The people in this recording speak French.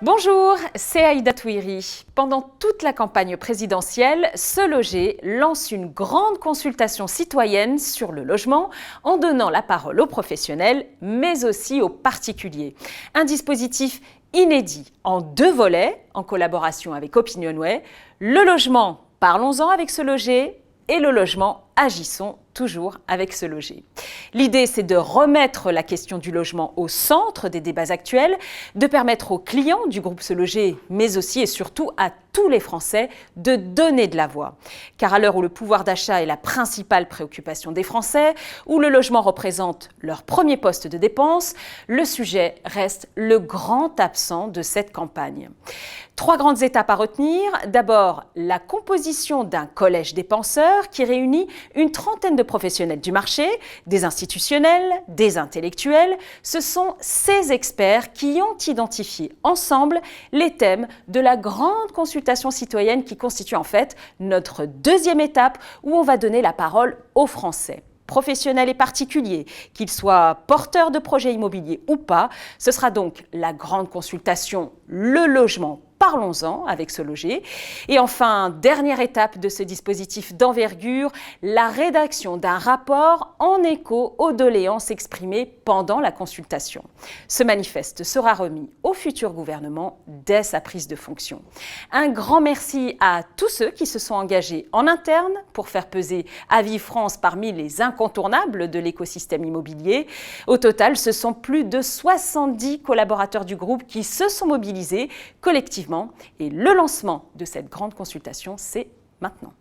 Bonjour, c'est Aïda Touiri. Pendant toute la campagne présidentielle, Se Loger lance une grande consultation citoyenne sur le logement en donnant la parole aux professionnels, mais aussi aux particuliers. Un dispositif inédit en 2 volets, en collaboration avec Opinionway. Le logement, parlons-en avec Se Loger, et le logement, agissons toujours avec Se Loger. L'idée, c'est de remettre la question du logement au centre des débats actuels, de permettre aux clients du groupe Se Loger, mais aussi et surtout à tous les Français, de donner de la voix. Car à l'heure où le pouvoir d'achat est la principale préoccupation des Français, où le logement représente leur premier poste de dépense, le sujet reste le grand absent de cette campagne. 3 grandes étapes à retenir. D'abord, la composition d'un collège des penseurs qui réunit une trentaine de professionnels du marché, des institutionnels, des intellectuels. Ce sont ces experts qui ont identifié ensemble les thèmes de la grande consultation citoyenne qui constitue en fait notre 2e étape où on va donner la parole aux Français. Professionnels et particuliers, qu'ils soient porteurs de projets immobiliers ou pas, ce sera donc la grande consultation Le Logement. Parlons-en avec Se Loger. Et enfin, dernière étape de ce dispositif d'envergure, la rédaction d'un rapport en écho aux doléances exprimées pendant la consultation. Ce manifeste sera remis au futur gouvernement dès sa prise de fonction. Un grand merci à tous ceux qui se sont engagés en interne pour faire peser Avis France parmi les incontournables de l'écosystème immobilier. Au total, ce sont plus de 70 collaborateurs du groupe qui se sont mobilisés collectivement. Et le lancement de cette grande consultation, c'est maintenant.